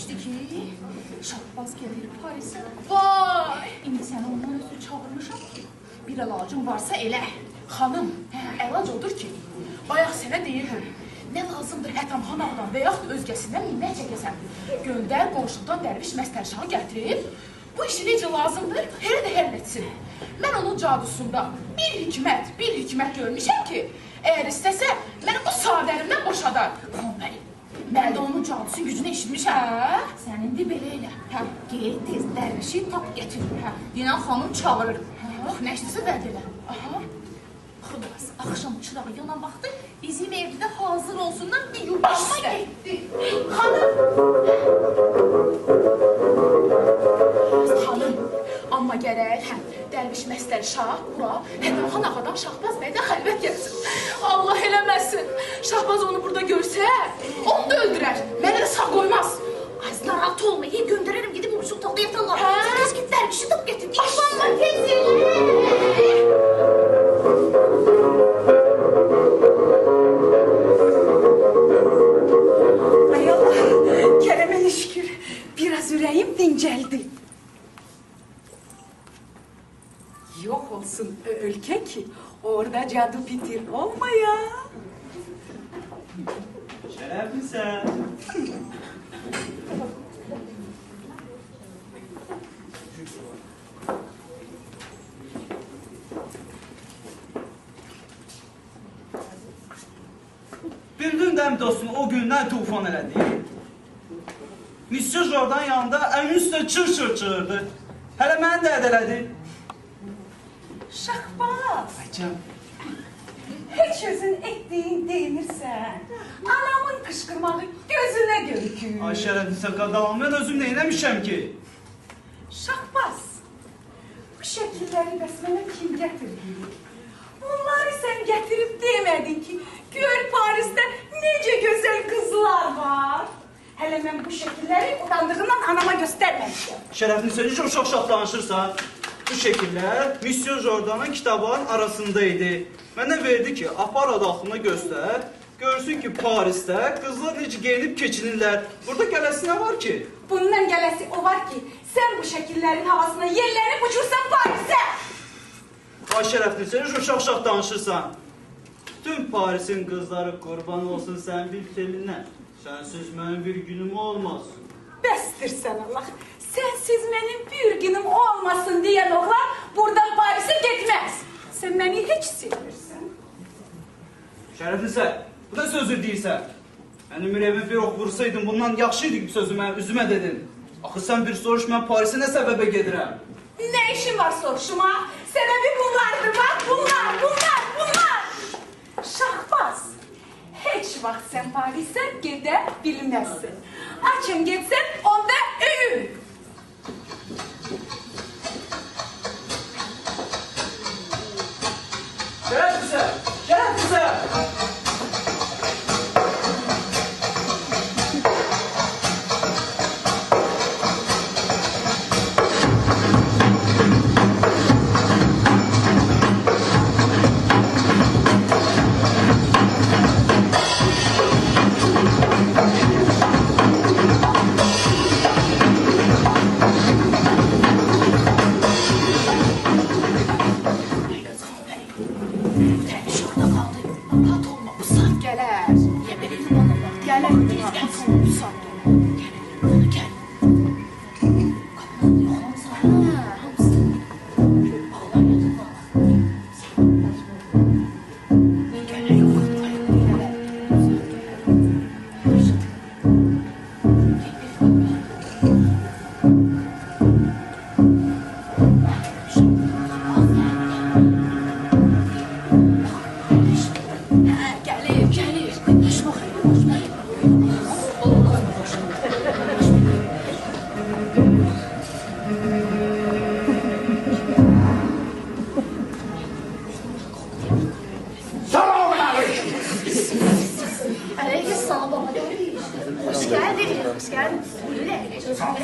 demişdi ki, Şahbaz gelir Paris'e. Vay! İndi səni ondan ötürü çağırmışam ki, bir əlacın varsa elə. Xanım, əlac odur ki, bayaq sənə deyirəm, nə lazımdır Hətamxan ağadan və yaxud özgəsindən minnət çəkəsən. Göndər qonşudan dərviş məstərşahı gətirib, bu işi necə lazımdır, elə də həll etsin. Mən onun cadusunda bir hikmət görmüşəm ki, əgər istəsə, məni o sadərimdən boşadar. Xanbəli, mən də onun cadusun gücünü eşitmişəm. Sən indi belə elə. Geyil tez dərvişi tap gətir. Dinən xanım çağırır. Bax, nə işləsə vəd elə. Xudası, axşam çırağı yanan vaxtı bizim evdə hazır olsundan bir yubanma getdi. Xanım, amma gərək, dərviş məstəri şah, bura, Hətamxan ağadan Şahbaz bəydə xəlvət gəlsin. Allah eləməsin, Şahbaz onu burada görsə, onu da öldürər, mənə də sağ qoymaz. Az narahat olmayı göndərərəm, gedib o sultaqda yatarlar. Tez git dərvişi tap getir. Başlanma tezir. Ay Allah, Kerem'e şükür. Biraz yüreğim dinceldi. Yok olsun ülke ki orada cadı fitir olmaya. Şereflisin. Bildin də mi dostum, o gündən tufan elədi. Monsieur Jordan yanında əmin üstə çır-çır çığırdı. Hələ məni də ədələdi. Şahbaz, Bacım. hiç özün ettiğin değilirsen, anamın kışkırmağı gözüne görükür. Ay şərəflisin qadağım, mən özüm neynəmişəm ki? Şahbaz, bu şekilleri besmele kim getirdi? Bunları sen getirip demedin ki, gör Paris'te nece güzel kızlar var. Hele ben bu şekilleri utandığından anama göstermemişim. Şərəflisin, necə uşaq-uşaq danışırsan? Bu şəkillər Monsieur Jordan'ın kitabların arasındaydı. Mənə verdi ki, apar adaqlığını göstər, görsün ki, Paris'te qızlar necə geyinib keçinirlər. Burada gələsi nə var ki? Bundan gelesi o var ki, sen bu şekillerin havasına yerlerini uçursan Paris'e. Ay şərəflisin, necə uşaq-uşaq danışırsan? Tüm Paris'in qızları qurban olsun sən bir telindən. Sənsiz mənim bir günüm olmaz. Bestir sen Allah. Sensiz benim bir günüm olmasın diyen oğlan buradan Paris'e gitmez. Sen beni hiç sevmirsin. Şərəflisin, bu da sözü deyirsən. Mənim ürəyimə bir ox vursaydın, bundan yaxşıydı ki, sözü mən üzümə dedin. Axı sən bir soruş, mən Paris'e nə səbəbə gedirəm? Ne işin var soruşuma? Sebebi bunlardır bak, bunlar. Şahbaz, hiç vaxt sen Paris'e gidebilmezsin. Açın gitsen onda övün. Şərəflisin!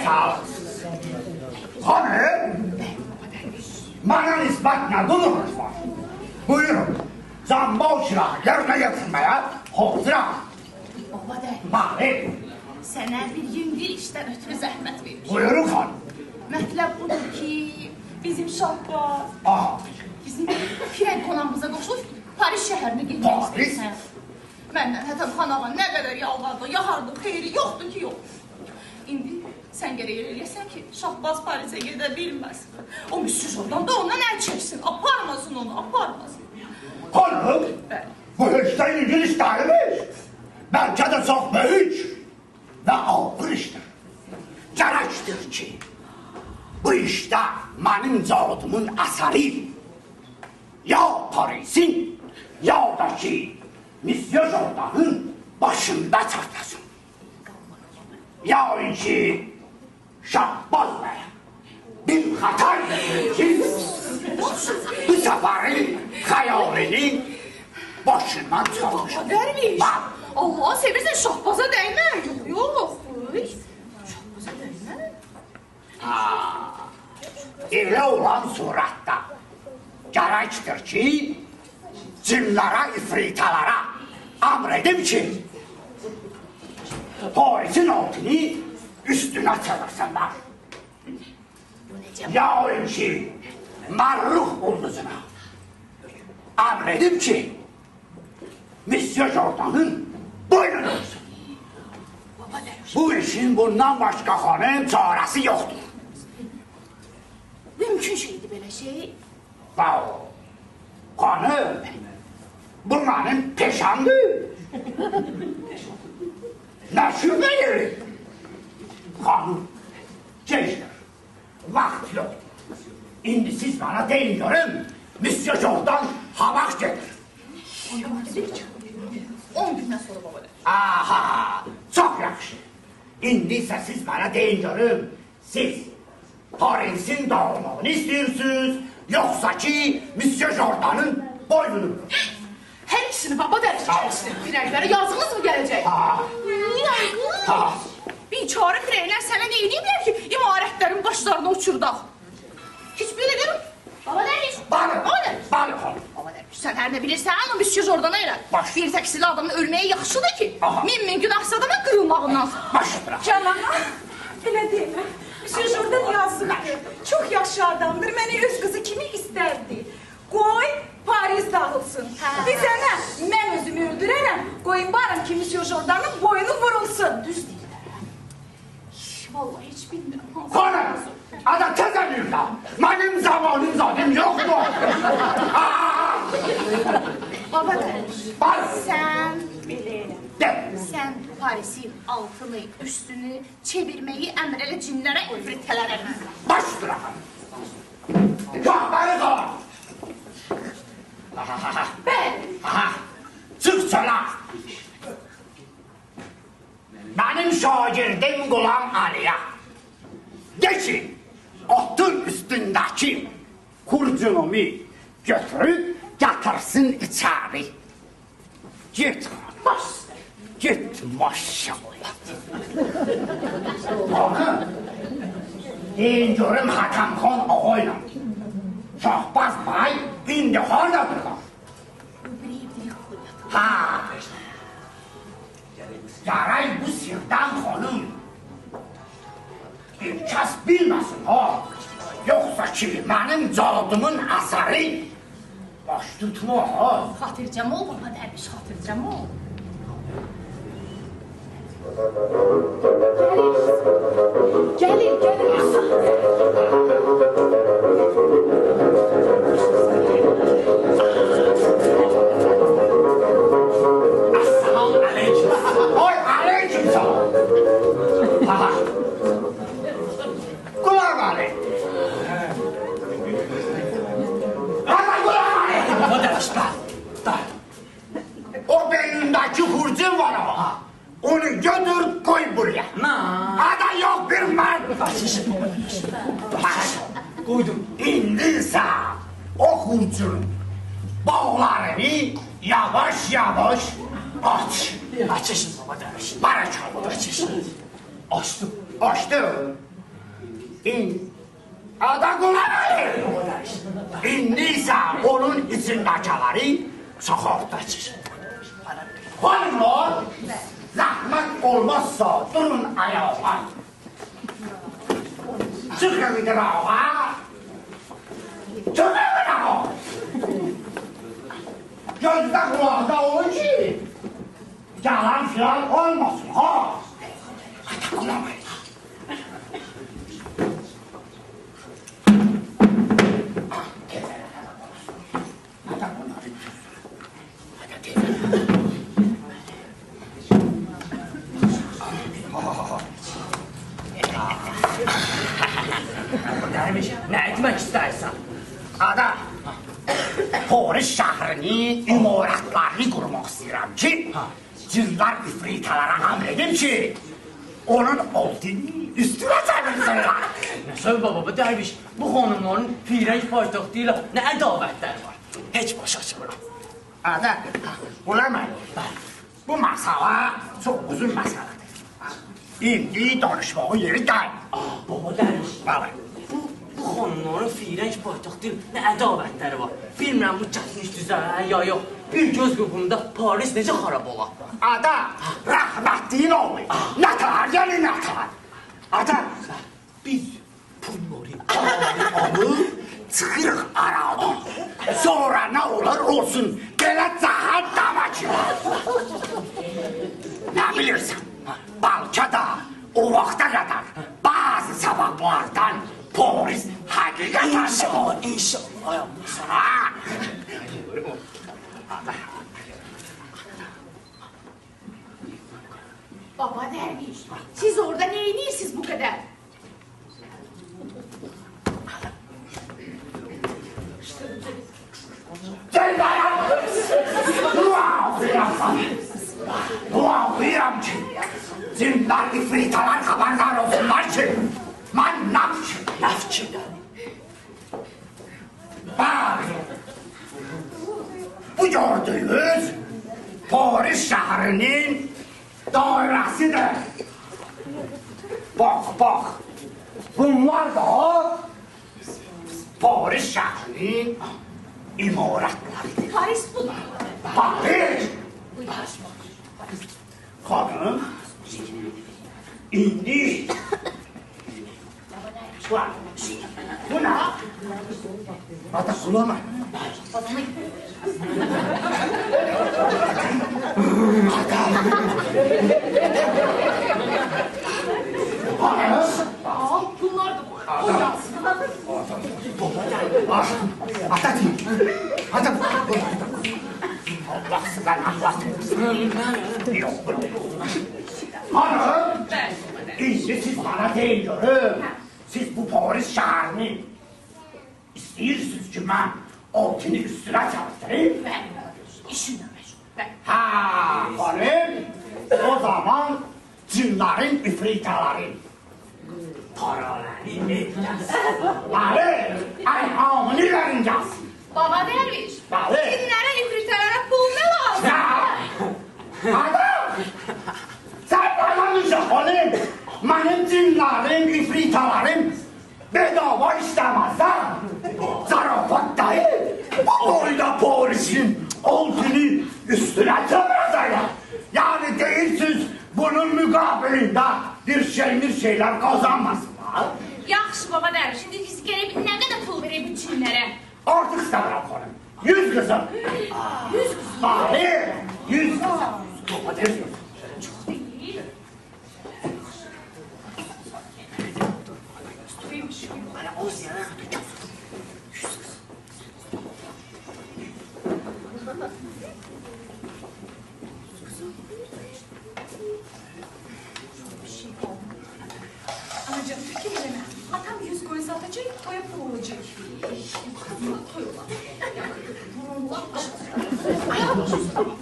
Sağ ol. Hanım, bana nispet ne durumuz var? Buyurun, zambal çırağı yerine getirmeye hazırım. Baba de, Bari, sənə bir yüngül işdən ötürü zəhmət verir. Buyurun xanım. Mətləb budur ki, bizim Şahbaz Aha. bizim firən qonağımıza qoşulub Paris şəhərinə getmək Paris? istəyir. Məndən Hətəm xan ağa nə qədər yalvardı, yaxardı, xeyri yoxdur ki, yox. İndi sən gərək eləyəsən ki, Şahbaz Parisə gedə bilməz. O Müslüş oradan da ondan əl çəksin, aparmasın onu, aparmasın. Xanım, Bəli. bu heç də İngiliz deyilmiş. Bəlkə də çox böyük və ağır işdir. Gərəkdir ki, bu işdə mənim cadumun əsəri ya Parisin, ya da ki, Monsieur Jordan'ın başında çarplasın. Ya ki, Şahbaz Bey bir hata verir ki, bu seferin hayalini başından çalmış. Dərviş, Bak, Allah'a sevirsən Şahbaza dəymə. Yox, yox. Şahbaza dəymə. elə olan suratda gərəkdir ki, cinlara, ifritalara emredim ki, Parisin altını üstüne çevirsinler. Ya ki, Marruh ulduzuna emredim ki, Monsieur Jordan'ın boynunu olsun. Bu işin bundan başka hanım çaresi yoktur. Mümkün şeydi belə şey. Bravo. Hanım, bu benim peşamdır. Ne şüpheli? Hanım, gençler, vakit yok. İndi siz bana deyin görün, Monsieur Jordan havaş gelir. 10 gündən sonra baba der. Aha, çok yaxşı. İndi ise siz bana deyin görün, siz Paris'in dağılmağını istiyorsunuz, yoksa ki Monsieur Jordan'ın boynunu. Hər ikisini baba der. Firəklərə yazığınız mı gələcək? Ha, Yazıq. ha. Biçarə firəklər sənə nə ediblər ki, imarətlərin başlarına uçurdaq? Heç belə görüm. Baba dərviş. Bana, Baba dərviş. bana. Baba dərviş. Sən hər nə bilirsən, amma Müslüş oradan elə. Baş. Bir təksili adamın ölməyi yaxşıdır ki, Aha. min günahsız adama qırılmağından. Baş bırak. Canana, elə deyilmi? Monsieur Jordan yazıqdır. Çox yaxşı adamdır. Məni öz qızı kimi istərdi. Qoy Paris dağılsın. Bizə nə? Mən özümü öldürərəm. Qoyun barım ki, Monsieur Jordan'ın boynu vurulsun. Düz deyil. Vallahi heç bilmirəm. Hanım, ada tezeliyor da. Benim zamanım zaten yok mu? Aa! Baba dərviş. Bana, Sən belə elə. de. Sən Parisin altını, üstünü çevirməyi əmr elə cinlərə, ifritələrə. Baş bırakın. Kahveri kalan. Bəli. Aha, çık çölə. Benim şagirdim Gulam Ali'ye. De ki, otun üstündeki kurcunumu götürüp yatırsın içeri. Git, Baş. git maşallah. Hanım, deyin görüm Hakan Khan ağayla. Şahbaz Bey indi haradadırlar. Ha. Yaray bu sirdan hanım. Bir kəs bilməsin ha. Yoksa ki benim cadumun əsəri baş tutma ha. Xatircəm ol baba dərviş, xatircəm ol. Gəlir, gəlir. Assalamu aleyküm. Oy aleyküm selam. Ha. Gulam Ali. Hadi Gulam Ali. O da işte. O beynindeki hurcun var ama. Onu götür koy buraya. Ada yok bir man. Koydum. İndiyse o hurcunun bağlarını yavaş yavaş aç. Açışın baba derviş. Barakalı. Açışın. Açtım. Açtım. İn. Ada kullanayım. İndiyse onun içindekileri çıkartacağız. Hanımlar, zahmet olmazsa durun ayağa. Çıkın ayağa. Çıkın ayağa. Gözde kulakta olun ki yalan filan olmasın ha. Kulamayın. Derviş, ne etmek istersen? Ada, Paris şehrinin imaratlarını kurmak istiyorum ki cinler ifritalara emredim ki onun altını üstüne çevirsinler. Nasıl baba bu derviş? Bu hanımların firenç paytaxtıyla ne ədavətləri var? Heç başa çıxmıram. Ada, bulamayın. Bu masala çok uzun meseledir. İndi danışmağın yeri değil. Baba derviş, Baba. bu hanımların firenç paytaxtıyla ne ədavətləri var? Bilmirəm bu çəkiliş düzələr ya yox. Bir göz qırpımında Paris necə xarab olar? Ada, rahmetliğin oğlu. Natar yani natar. Ada, biz pulları alıp çıkırıq aradan. Sonra ne olur olsun, böyle cahat damacı. Ne bilirsin? Balka da o vakte kadar bazı sebeplerden Paris hakikaten İnşallah, inşallah. Ha? Baba derviş, siz orada neyinirsiniz bu kadar? Dua okuyuram ki cinler ifritalar haberdar olsunlar ki ben nafçı. Bak bu gördüğünüz Paris şehrinin dairesidir. Bak bunlar da Paris şehrinin imaratlarıdır. Paris bu. Paris! Hanım, indi. Bak, bu ne? Ata kulağıma. Aa, bunlar da bu. O yansın. Ata değil. Ata bu. Allah sizden Allah. Yok. Hanım, şimdi siz bana deyin görüm. Siz bu Paris şehrini istiyorsunuz ki ben altını üstüne çalıştırayım. Ben işimle meşgul. Ben. Ha, hanım, o zaman cinlerin üfritaların paralarını vereceğiz. Bari, ayağımını vereceğiz. Baba derviş, Bari. dinlere ifritelere pul ne lazım? Ya! Adam! Sen bana düşün hanım. Benim cinlerim, ifritalarım bedava istemezler. Zarafat değil. Bu boyda Paris'in altını üstüne çevireceğim. Yani değilsiz bunun mukabilinde bir şeyler kazanmasınlar. Yaxşı baba derviş, şimdi biz gene bir ne kadar pul vereyim bütünlere? Artık istemem hanım. 100 kızım. 100 kızım. Hayır, 100 kızım. Hadi 100 kızım. Çok değil. Bana o ziyarət Anacığım, fikir deme. Atam 100 koyun satacak, toya pul olacak. Toyula. Burun kulak başası. Ayağı başası da var.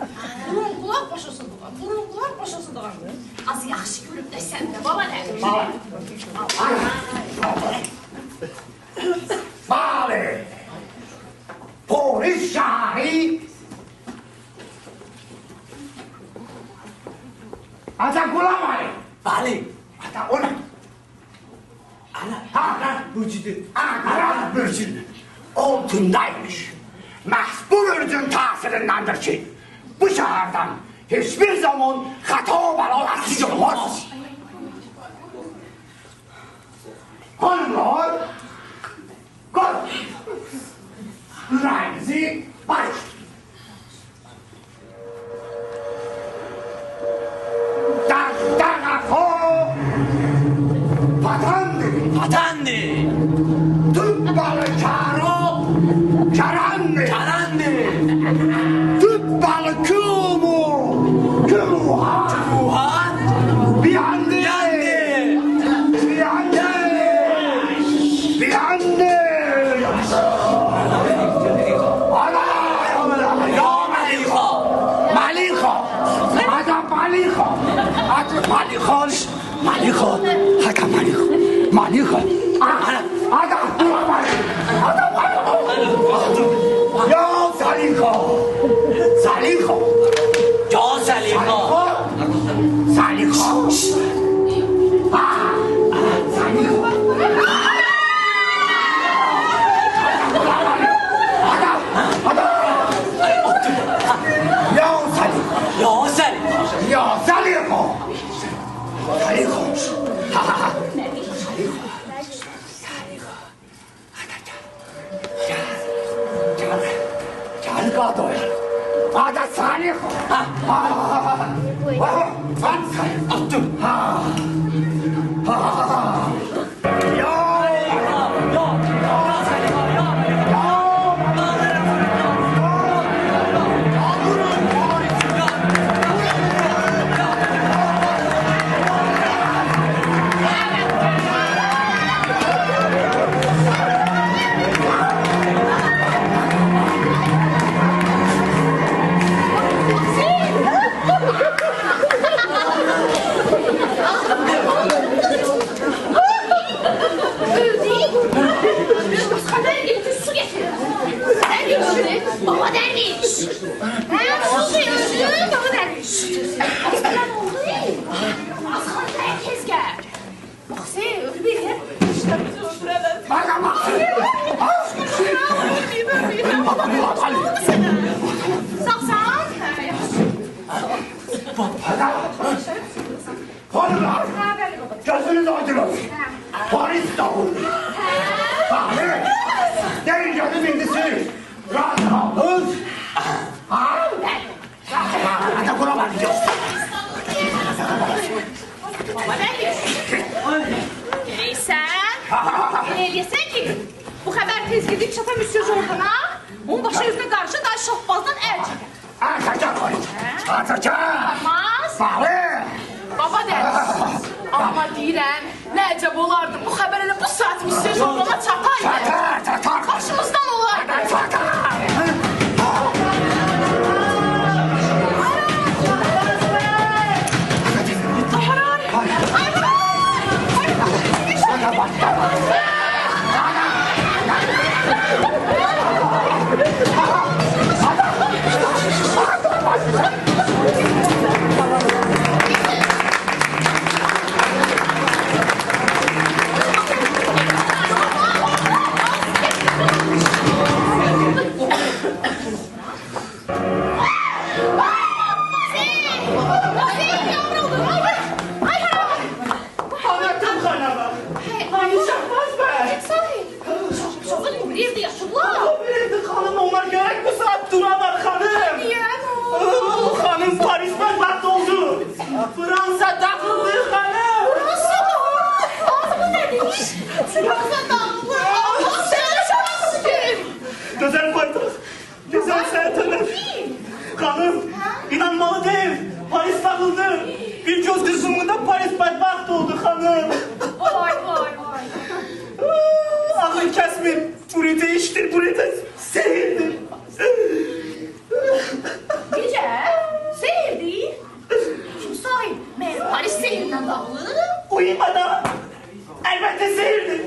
Burun kulak başası da var. Burun kulak başası da var. Az yaxşı görüp de sen de baba derviş. Bale! Paris şehri Ata kulamayın. Bəli, Ata ona. ana, vücudu. Ankara bürcün altındaymış. Məhz bu bürcün təsirindendir ki bu şehirden hiçbir zaman hata belalarsiz olmaz. Hanımlar, kalk. Yüreğinizi barış. Patandı. Tut balı karo, karandı. Tut balı kumu, kumuha. Bir ande. Malika. Ya Salika. Hanımlar, gözünüz aydın. Paris dağıldı. Bahri, gelin canım indisi. Rahat kaldınız. Hadi buna bakacağız. Baba neyse. Eləyəsən ki, bu xəbər tez gedib çata Monsieur Jordana, onun başı yüzünə qarşı da şahbazdan əl çəkər. Atacaq. Olmaz. Bahri. Baba deriz. Amma deyirəm, nə əcəb olardı bu xəbər elə bu saat Monsieur Jordana çataydı. Çatar. Başımızdan olardı. Güzel paytaxt, güzel sənətələr. Xanım, inanmalı deyil, Paris dağıldı. Bir göz qırpımında Paris bədbəxt oldu xanım. Vay. Ağıl kəsmir, burada işdir, burada seyirdir. Necə? Seyirdir? Kim sahib? Mənim Paris seyirindən dağılır. Uyumadan, əlbəttə seyirdir.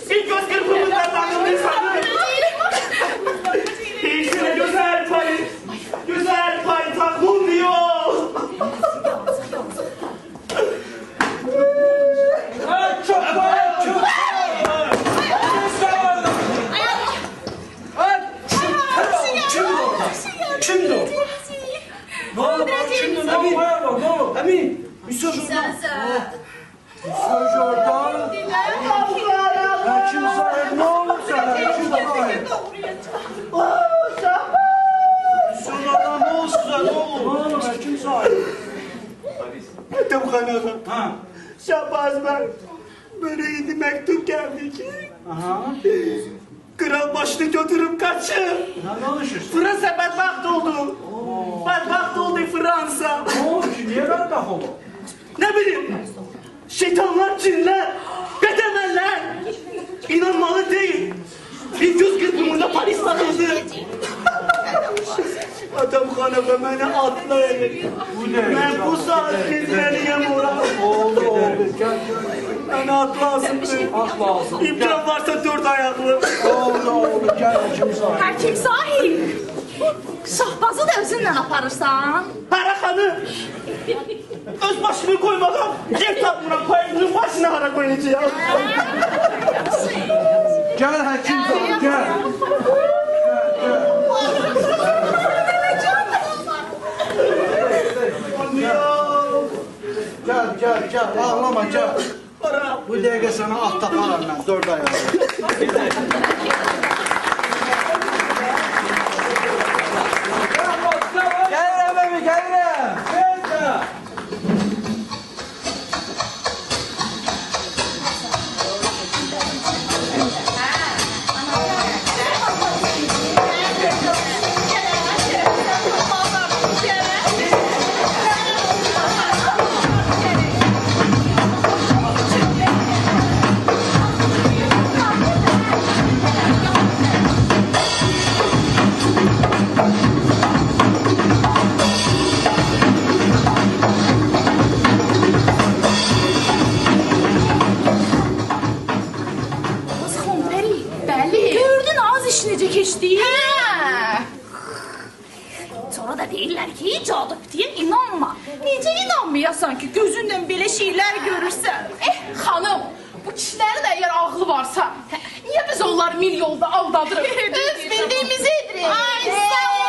Bir göz qırpımında dağıldı xanım. İşte güzel Paris, güzel payitaht buluyor. Ne oldu? Kimdir? Ne oldu? Ne oldu? Emin. Monsieur Jordan. Monsieur Jordan. Hekim sahip ne olur sana? Hekim sahip. Monsieur Jordan ne olur size? Ne olur? Ne olur hekim sahip? Etimxanadan. Ha. Şahbaz Bey, böyle indi mektup geldi ki Aha. kral başını götürüp kaçır. Ne danışırsın? Fransa bedbaht oldu. Bedbaht oldu Fransa. Ne oldu ki? Niye ben daha oldu? Ne bileyim, şeytanlar, cinler, bedemeller. İnanmalı değil. Bir göz kırpımında Paris sarıldı. Adamxana beni atlayın. Bu ne? Ben bu saat kendileriniyim oran. Oldu. Gel. Beni atlasın. Atlasın. İmkan varsa 4 ayaklı. Oldu. Gel hekim sahip. Həkim sahib. Şahbazı da özünlə aparırsan. Hara xanım. Öz başımı koymağım. Yer tapmıram. Payımın başına hara koyacağım. Gel hekim sahip. Gel. Gel. Ağlama gel. Bu dəqiqə sana at taparam mən 4 ay. Gəlirəm əmi, gəlirəm. Gəl. Kız Xonperi, bəli. Gördün ağız işi necə keçdi? Hə. Sonra da deyirlər ki, caduqtiyə inanma. Necə inanmayasan ki, gözündən belə şeylər görürsən? Xanım, bu kişilərin də əgər ağlı varsa, niyə biz onları mil yolda aldadırıq? Öz bildiyimizi edirik. Ay, sağ ol.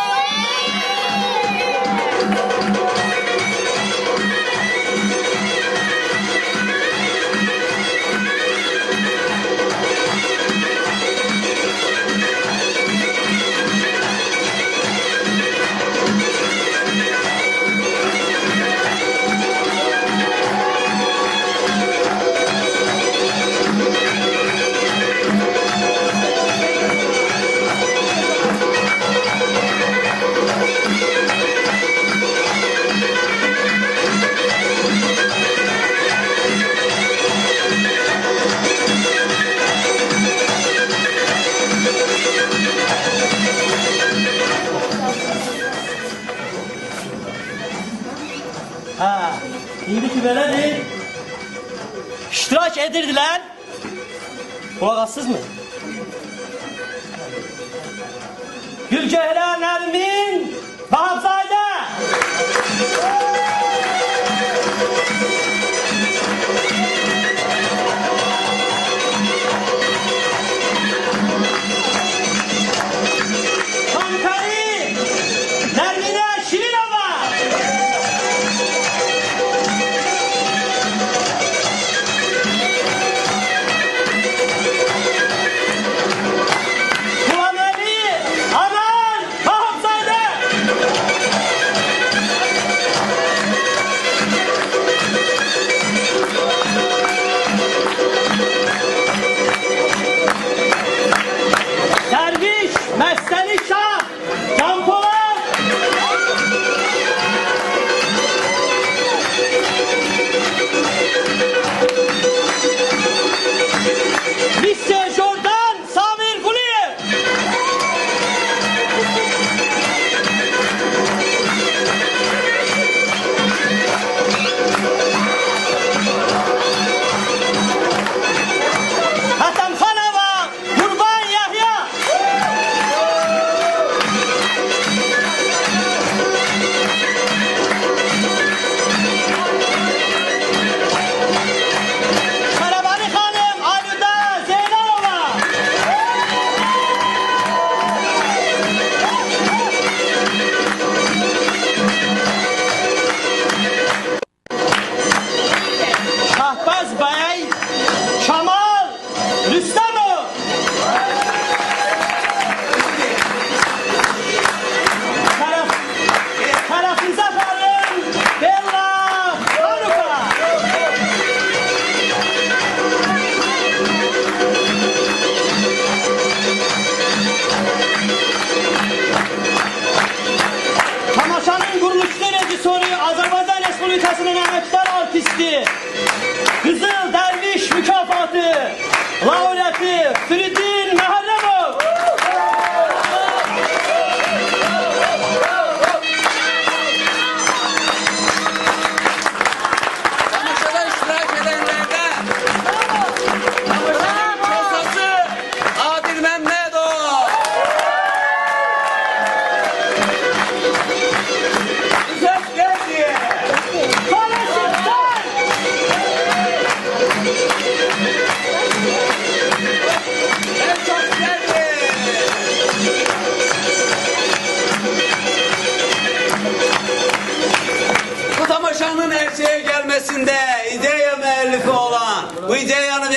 Ha, indi ki belədir. İştirak edirdilər. Qulaq assız mı? Gülgehra Nermin Bahabzade. Kankari Nermine Şirinova. Kulameli Aman Bahabzade. gelmişti. Kızıl Derviş mükafatı laureatı Firidin Muharremov. Tamaşada iştirak edenlerden tamaşanın kosası Adil Mehmedov. Güzel geldi. En çok geldi. Bu tamaşanın erkeğe gelmesinde ideya müellifi olan, bu ideyanı